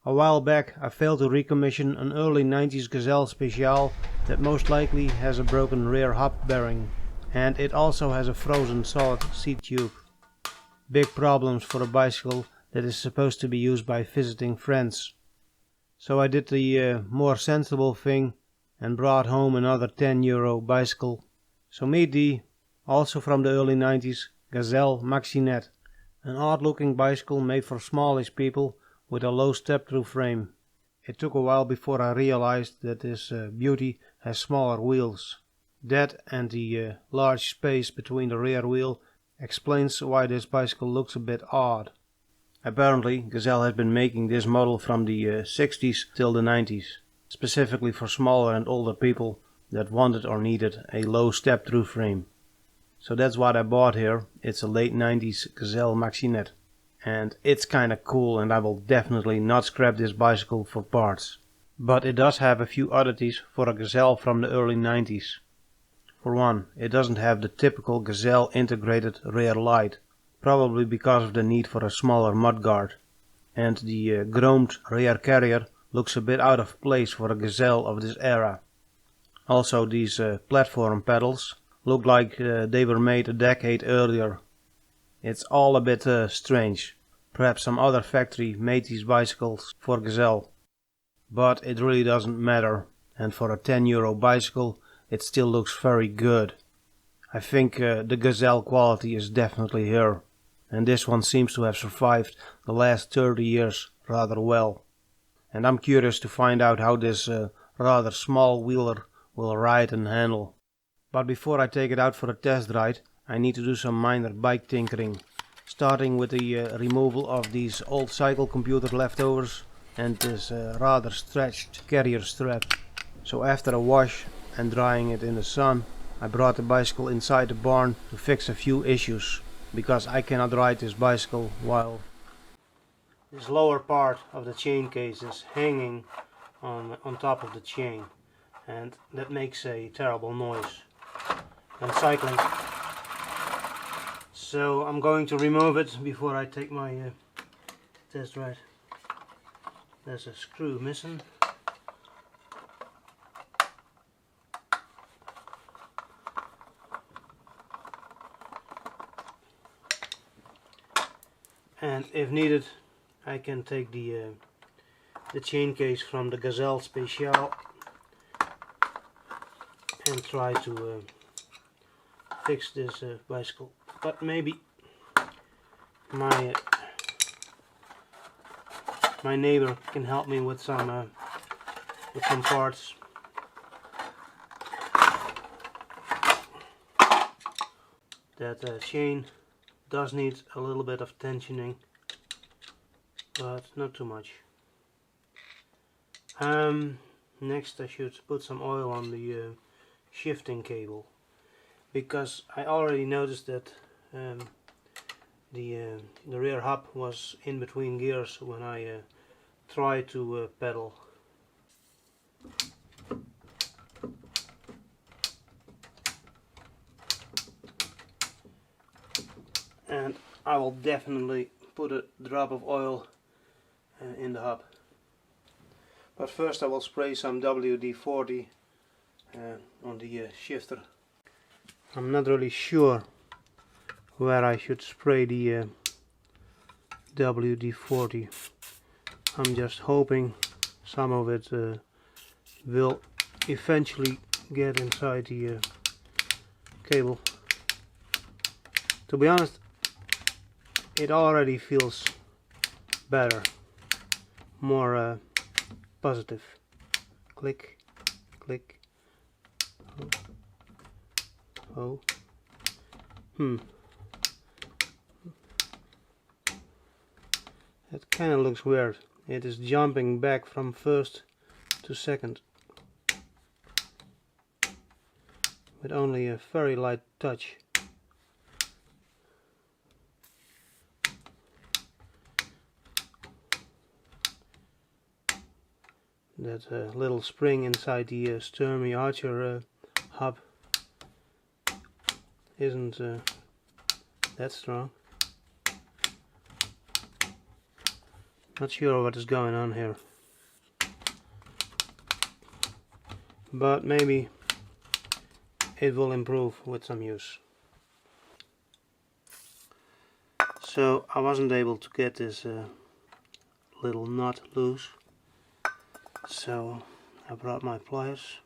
A while back I failed to recommission an early 90s Gazelle Special that most likely has a broken rear hub bearing, and it also has a frozen solid seat tube. Big problems for a bicycle that is supposed to be used by visiting friends. So I did the more sensible thing and brought home another €10 bicycle. So meet the, also from the early 90s, Gazelle Maxinet, an odd looking bicycle made for smallish people with a low step-through frame. It took a while before I realized that this beauty has smaller wheels. That and the large space between the rear wheel explains why this bicycle looks a bit odd. Apparently, Gazelle has been making this model from the 60s till the 90s, specifically for smaller and older people that wanted or needed a low step-through frame. So that's what I bought here. It's a late 90s Gazelle Maxinet. And it's kinda cool, and I will definitely not scrap this bicycle for parts. But it does have a few oddities for a Gazelle from the early 90s. For one, it doesn't have the typical Gazelle integrated rear light, probably because of the need for a smaller mudguard. And the chromed rear carrier looks a bit out of place for a Gazelle of this era. Also, these platform pedals look like they were made a decade earlier. It's all a bit strange. Perhaps some other factory made these bicycles for Gazelle. But it really doesn't matter, and for a €10 bicycle it still looks very good. I think the Gazelle quality is definitely here, and this one seems to have survived the last 30 years rather well. And I'm curious to find out how this rather small wheeler will ride and handle. But before I take it out for a test ride, I need to do some minor bike tinkering, starting with the removal of these old cycle computer leftovers and this rather stretched carrier strap. So after a wash and drying it in the sun, I brought the bicycle inside the barn to fix a few issues, because I cannot ride this bicycle while this lower part of the chain case is hanging on top of the chain, and that makes a terrible noise when cycling. So I'm going to remove it before I take my test ride. There's a screw missing. And if needed, I can take the chain case from the Gazelle Special and try to fix this bicycle. But maybe my neighbor can help me with some parts. That chain does need a little bit of tensioning, but not too much. Next I should put some oil on the shifting cable, because I already noticed that the rear hub was in between gears when I tried to pedal. And I will definitely put a drop of oil in the hub. But first I will spray some WD-40 on the shifter. I'm not really sure where I should spray the WD-40. I'm just hoping some of it will eventually get inside the cable. To be honest, it already feels better, more positive. Click, click. Oh. That kind of looks weird. It is jumping back from first to second with only a very light touch. That little spring inside the Sturmey Archer hub isn't that strong. Not sure what is going on here, but maybe it will improve with some use. So I wasn't able to get this little knot loose, so I brought my pliers.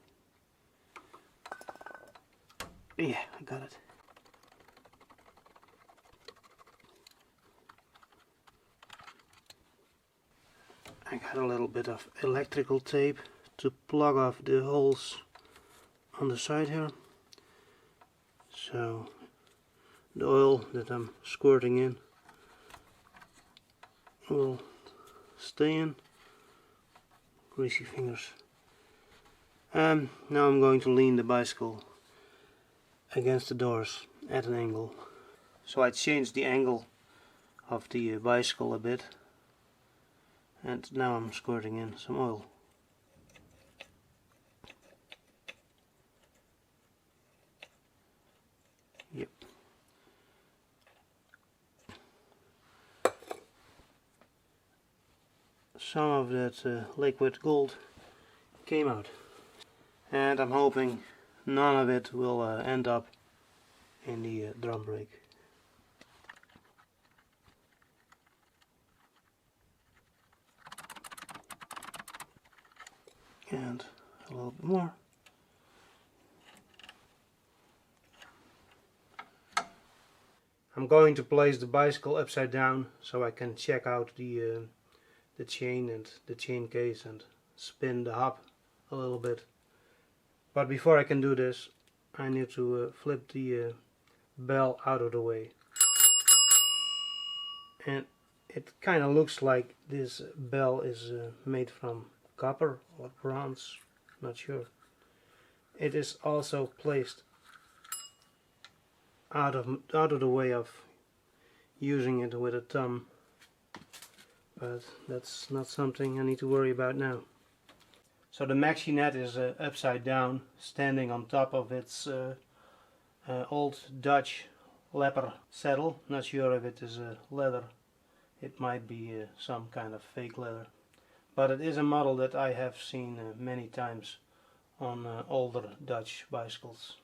Yeah, I got it. I got a little bit of electrical tape to plug off the holes on the side here, so the oil that I'm squirting in will stay in. Greasy fingers. And now I'm going to lean the bicycle against the doors at an angle. So I changed the angle of the bicycle a bit, and now I'm squirting in some oil. Yep. Some of that liquid gold came out, and I'm hoping none of it will end up in the drum brake. And a little bit more. I'm going to place the bicycle upside down so I can check out the chain and the chain case and spin the hub a little bit. But before I can do this, I need to flip the bell out of the way. And it kind of looks like this bell is made from copper or bronze, not sure. It is also placed out of the way of using it with a thumb, but that's not something I need to worry about now. So the maxi net is upside down, standing on top of its old Dutch leather saddle. Not sure if it is leather. It might be some kind of fake leather, but it is a model that I have seen many times on older Dutch bicycles.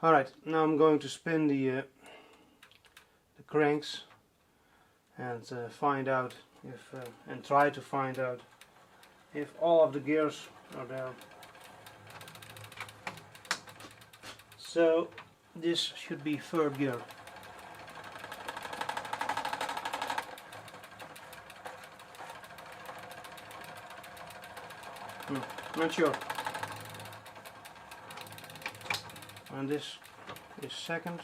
Alright, now I'm going to spin the cranks and find out if and try to find out if all of the gears are there. So this should be third gear. Not sure. And this is second.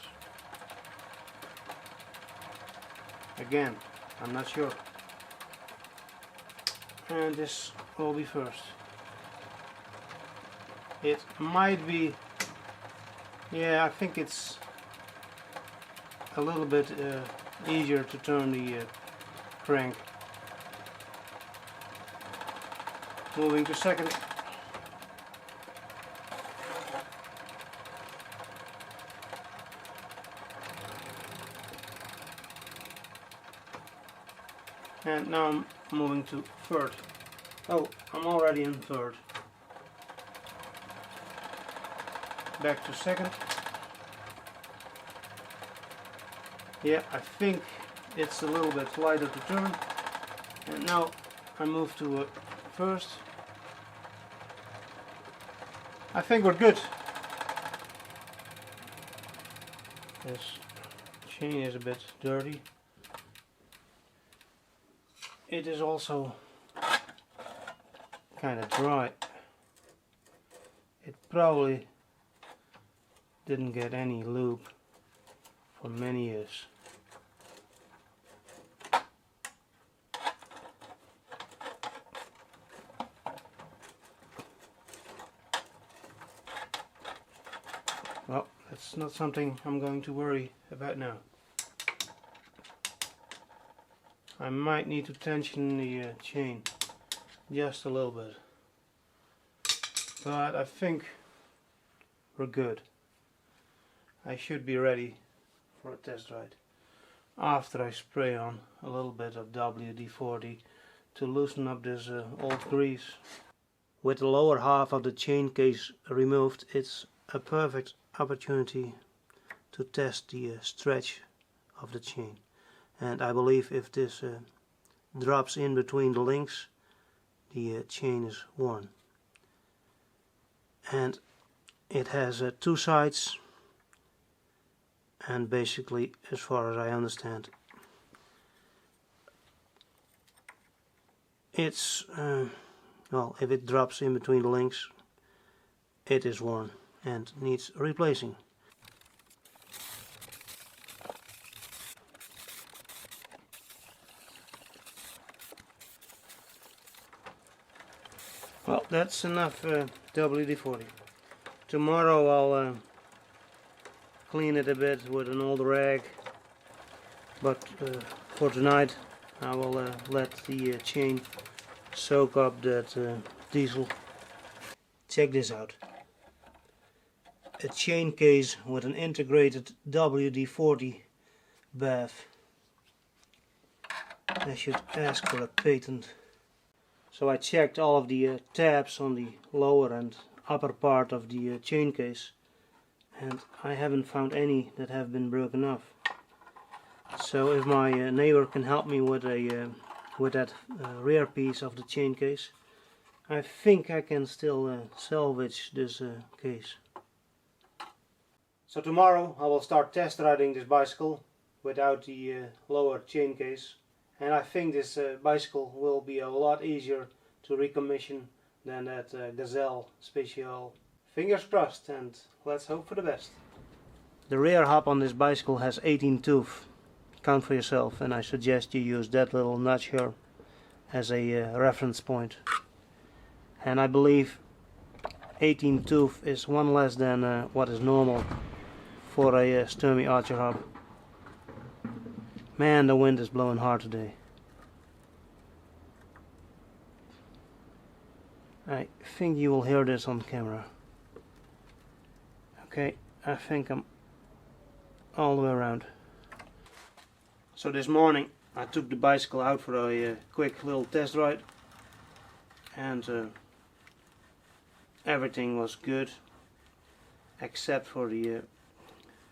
Again, I'm not sure. And this will be first. It might be, yeah, I think it's a little bit easier to turn the crank. Moving to second. And now I'm moving to third. Oh, I'm already in third. Back to second. Yeah, I think it's a little bit lighter to turn. And now I move to first. I think we're good. This chain is a bit dirty. It is also kind of dry. It probably didn't get any lube for many years. Well, that's not something I'm going to worry about now. I might need to tension the chain just a little bit, but I think we're good. I should be ready for a test ride after I spray on a little bit of WD-40 to loosen up this old grease. With the lower half of the chain case removed, it's a perfect opportunity to test the stretch of the chain. And I believe if this drops in between the links, the chain is worn. And it has two sides, and basically, as far as I understand, it's well, if it drops in between the links, it is worn and needs replacing. Well, that's enough WD-40. Tomorrow I'll clean it a bit with an old rag, but for tonight I will let the chain soak up that diesel. Check this out. A chain case with an integrated WD-40 bath. I should ask for a patent. So I checked all of the tabs on the lower and upper part of the chain case, and I haven't found any that have been broken off. So if my neighbor can help me with that rear piece of the chain case, I think I can still salvage this case. So tomorrow I will start test riding this bicycle without the lower chain case. And I think this bicycle will be a lot easier to recommission than that Gazelle Special. Fingers crossed, and let's hope for the best. The rear hub on this bicycle has 18 tooth. Count for yourself, and I suggest you use that little notch here as a reference point. And I believe 18 tooth is one less than what is normal for a Sturmey Archer hub. Man, the wind is blowing hard today. I think you will hear this on camera. Okay, I think I'm all the way around. So this morning I took the bicycle out for a quick little test ride, and everything was good except for the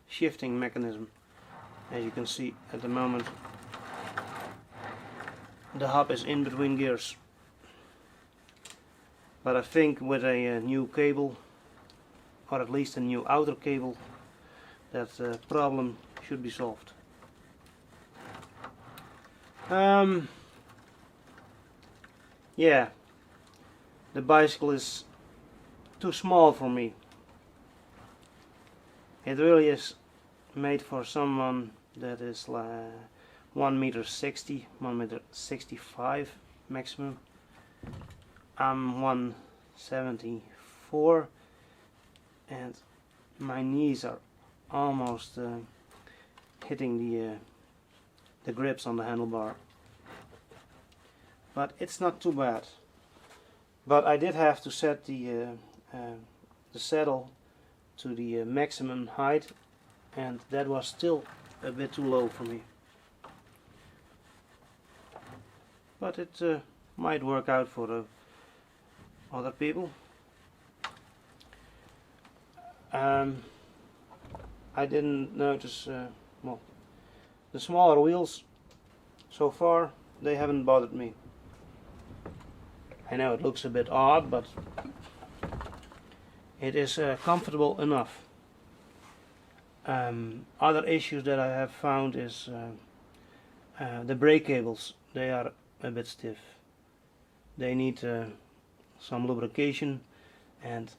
shifting mechanism. As you can see at the moment, the hub is in between gears. But I think with a new cable, or at least a new outer cable, that problem should be solved. Yeah, the bicycle is too small for me. It really is made for someone that is like 1m60, 1m65 maximum. I'm 174 and my knees are almost hitting the grips on the handlebar. But it's not too bad. But I did have to set the saddle to the maximum height, and that was still a bit too low for me. But it might work out for other people. I didn't notice, well, the smaller wheels so far, they haven't bothered me. I know it looks a bit odd, but it is comfortable enough. Other issues that I have found is the brake cables. They are a bit stiff. They need some lubrication, and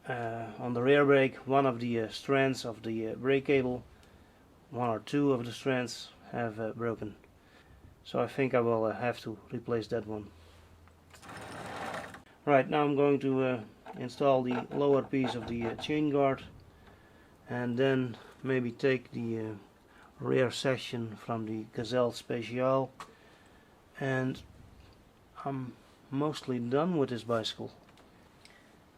on the rear brake, one of the strands of the brake cable, one or two of the strands have broken. So I think I will have to replace that one. Right, now I'm going to install the lower piece of the chain guard, and then maybe take the rear section from the Gazelle Special, and I'm mostly done with this bicycle.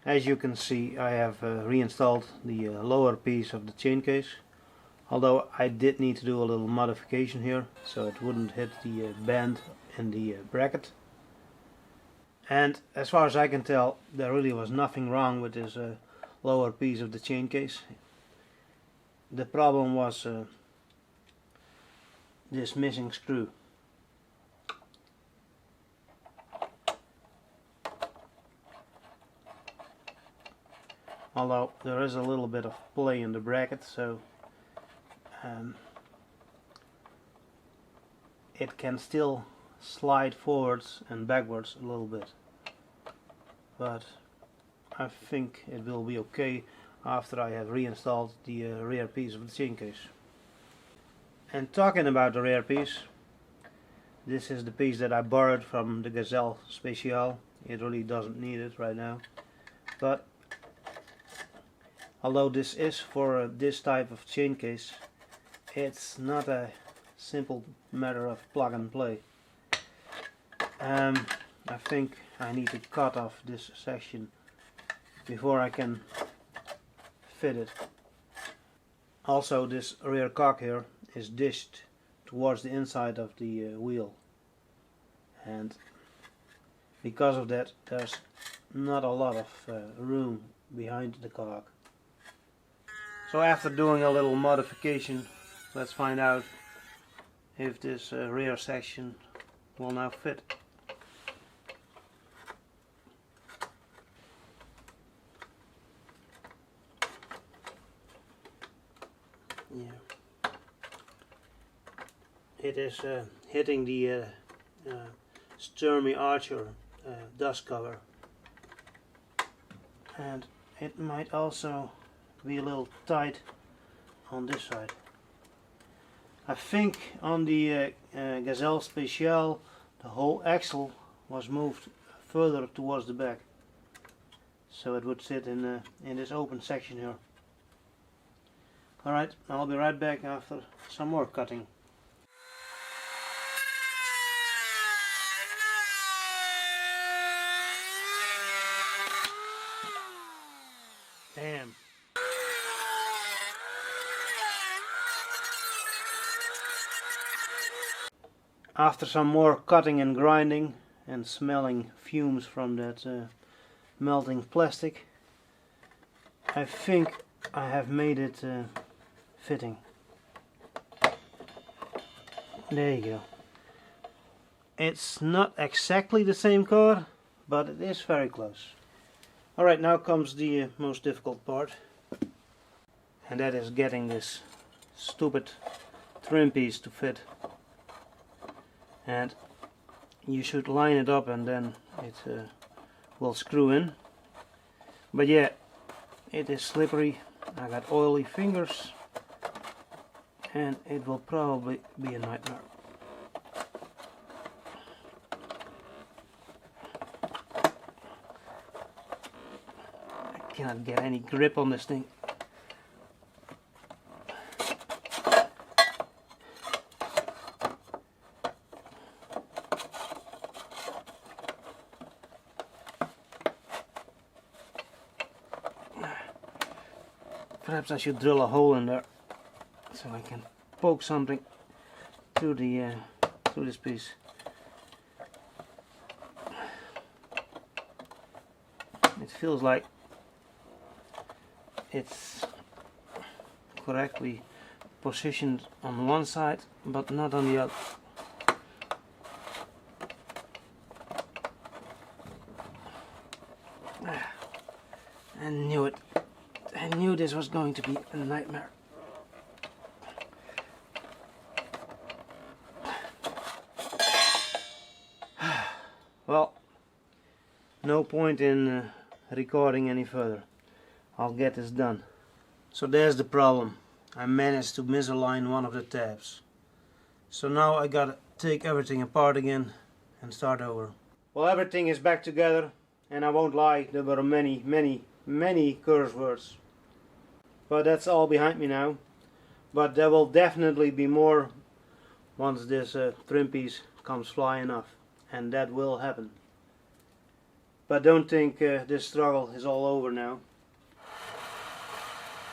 As you can see, I have reinstalled the lower piece of the chain case, although I did need to do a little modification here so it wouldn't hit the band in the bracket. And as far as I can tell, there really was nothing wrong with this lower piece of the chain case. The problem was this missing screw. Although there is a little bit of play in the bracket, so it can still slide forwards and backwards a little bit, but I think it will be okay after I have reinstalled the rear piece of the chain case. And talking about the rear piece, this is the piece that I borrowed from the Gazelle Special. It really doesn't need it right now, but although this is for this type of chain case, it's not a simple matter of plug and play. I think I need to cut off this section before I can fit it. Also, this rear cock here is dished towards the inside of the wheel, and because of that there's not a lot of room behind the cock. So after doing a little modification, let's find out if this rear section will now fit. Yeah. It is hitting the Sturmey Archer dust cover, and it might also be a little tight on this side. I think on the Gazelle Special the whole axle was moved further towards the back, so it would sit in this open section here. Alright, I'll be right back after some more cutting. Damn. After some more cutting and grinding and smelling fumes from that melting plastic, I think I have made it fitting. There you go. It's not exactly the same car, but it is very close. Alright, now comes the most difficult part, and that is getting this stupid trim piece to fit. And you should line it up and then it will screw in. But yeah, it is slippery. I got oily fingers and it will probably be a nightmare. I cannot get any grip on this thing. Perhaps I should drill a hole in there so I can poke something through the through this piece. It feels like it's correctly positioned on one side, but not on the other. I knew it. I knew this was going to be a nightmare. Well, no point in recording any further. I'll get this done. So there's the problem. I managed to misalign one of the tabs. So now I gotta take everything apart again and start over. Well, everything is back together, and I won't lie, there were many curse words. But that's all behind me now. But there will definitely be more once this trim piece comes flying off, and that will happen. But don't think this struggle is all over now.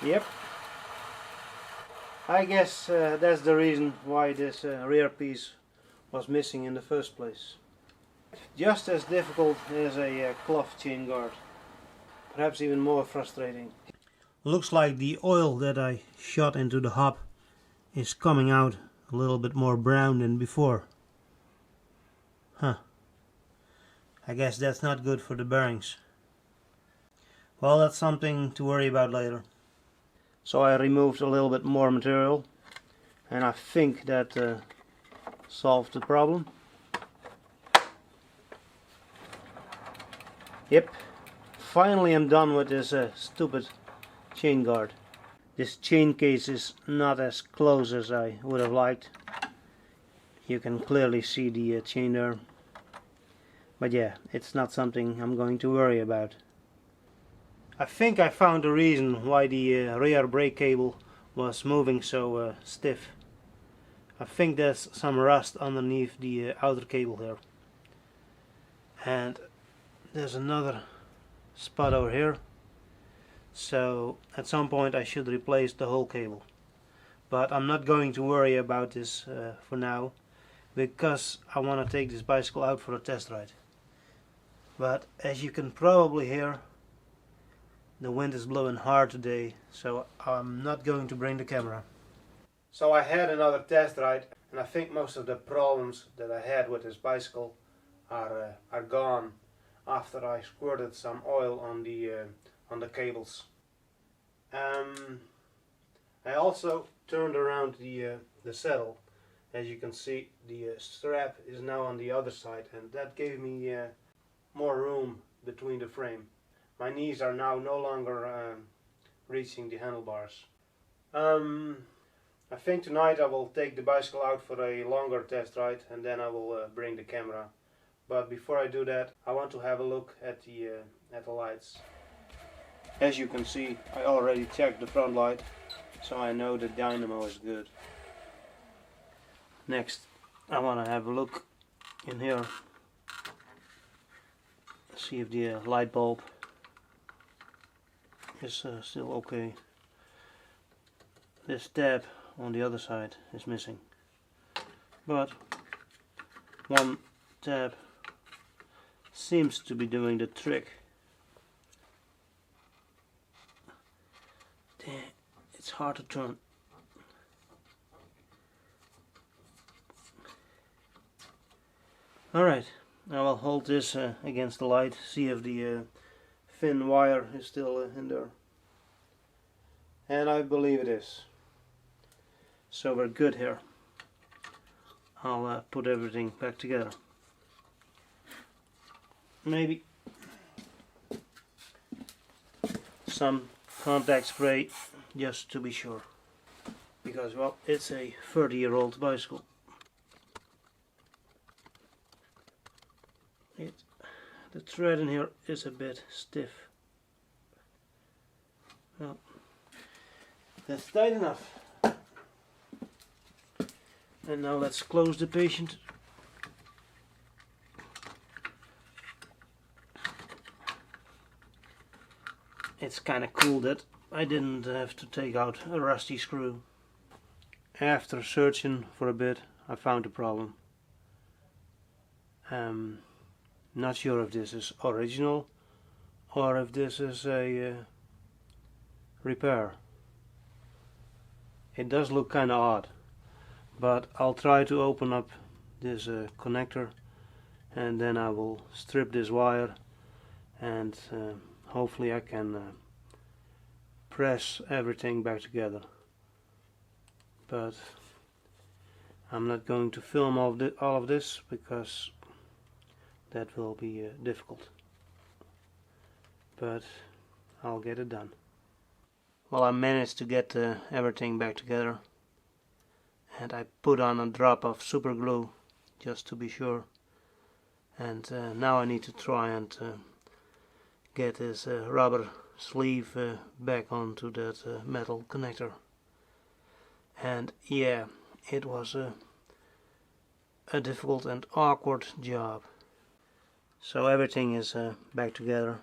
Yep, I guess that's the reason why this rear piece was missing in the first place. Just as difficult as a cloth chain guard, perhaps even more frustrating. Looks like the oil that I shot into the hub is coming out a little bit more brown than before. Huh. I guess that's not good for the bearings. Well, that's something to worry about later. So I removed a little bit more material, and I think that solved the problem. Yep, finally I'm done with this stupid chain guard. This chain case is not as close as I would have liked. You can clearly see the chain there. But yeah, it's not something I'm going to worry about. I think I found the reason why the rear brake cable was moving so stiff. I think there's some rust underneath the outer cable here. And there's another spot over here. So at some point I should replace the whole cable. But I'm not going to worry about this for now, because I want to take this bicycle out for a test ride. But as you can probably hear, the wind is blowing hard today, so I'm not going to bring the camera. So I had another test ride, and I think most of the problems that I had with this bicycle are gone after I squirted some oil on the cables. I also turned around the saddle. As you can see, the strap is now on the other side, and that gave me more room between the frame. My knees are now no longer reaching the handlebars. I think tonight I will take the bicycle out for a longer test ride, and then I will bring the camera. But before I do that, I want to have a look at the lights. As you can see, I already checked the front light, so I know the dynamo is good. Next, I want to have a look in here, see if the light bulb is still okay. This tab on the other side is missing, but one tab seems to be doing the trick. Damn, it's hard to turn. Alright, I will hold this against the light, see if the thin wire is still in there. And I believe it is. So we're good here. I'll put everything back together. Maybe some contact spray just to be sure. Because, well, it's a 30-year-old bicycle. The thread in here is a bit stiff. Well, that's tight enough. And now let's close the patient. It's kind of cool that I didn't have to take out a rusty screw. After searching for a bit, I found the problem. Not sure if this is original or if this is a repair. It does look kind of odd, but I'll try to open up this connector, and then I will strip this wire, and hopefully I can press everything back together. But I'm not going to film all of this because that will be difficult. But I'll get it done. Well, I managed to get everything back together, and I put on a drop of super glue just to be sure. And now I need to try and get this rubber sleeve back onto that metal connector. And yeah, it was a difficult and awkward job. So everything is back together,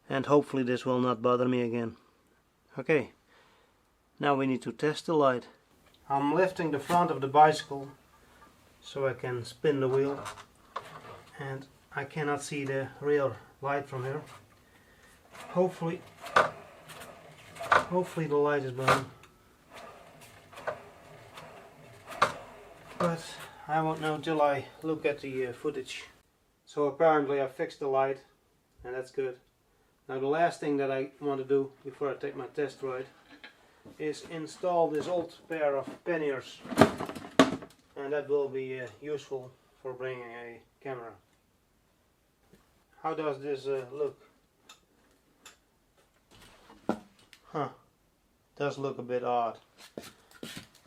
and hopefully this will not bother me again. Okay, now we need to test the light. I'm lifting the front of the bicycle so I can spin the wheel, and I cannot see the rear light from here. Hopefully the light is burning, but I won't know till I look at the footage. So apparently I fixed the light, and that's good. Now the last thing that I want to do before I take my test ride is install this old pair of panniers, and that will be useful for bringing a camera. How does this look? Huh, does look a bit odd,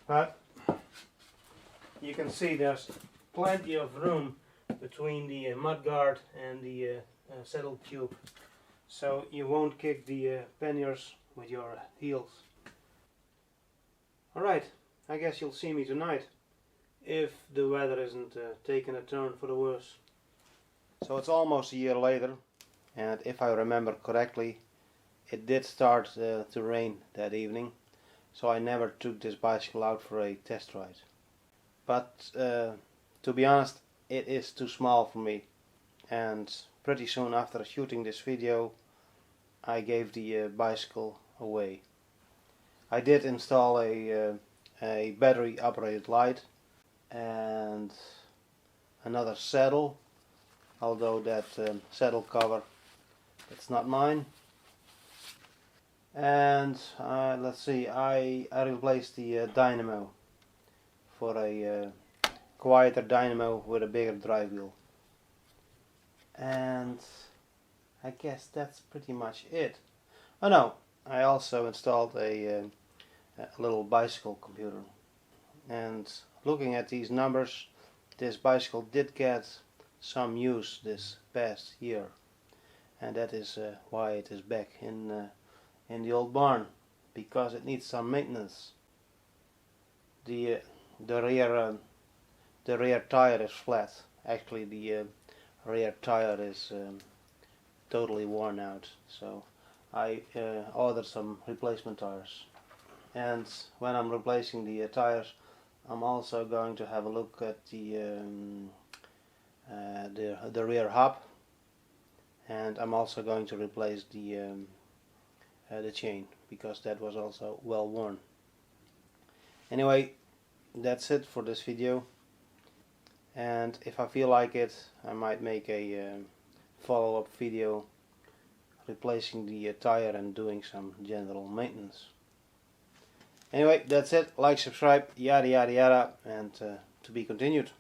but you can see there's plenty of room between the mudguard and the saddle tube, so you won't kick the panniers with your heels. Alright, I guess you'll see me tonight, if the weather isn't taking a turn for the worse. So it's almost a year later, and if I remember correctly, it did start to rain that evening, so I never took this bicycle out for a test ride. But to be honest, it is too small for me, and pretty soon after shooting this video I gave the bicycle away. I did install a battery operated light and another saddle, although that saddle cover, it's not mine. And let's see, I replaced the dynamo for a quieter dynamo with a bigger drive wheel. And I guess that's pretty much it. Oh no, I also installed a little bicycle computer. And looking at these numbers, this bicycle did get some use this past year. And that is why it is back in the old barn, because it needs some maintenance. The rear tire is flat. Actually, the rear tire is totally worn out, so I ordered some replacement tires. And when I'm replacing the tires, I'm also going to have a look at the rear hub, and I'm also going to replace the chain, because that was also well worn. Anyway, that's it for this video, and if I feel like it, I might make a follow-up video replacing the tire and doing some general maintenance. Anyway, that's it. Like, subscribe, yada yada yada, and to be continued.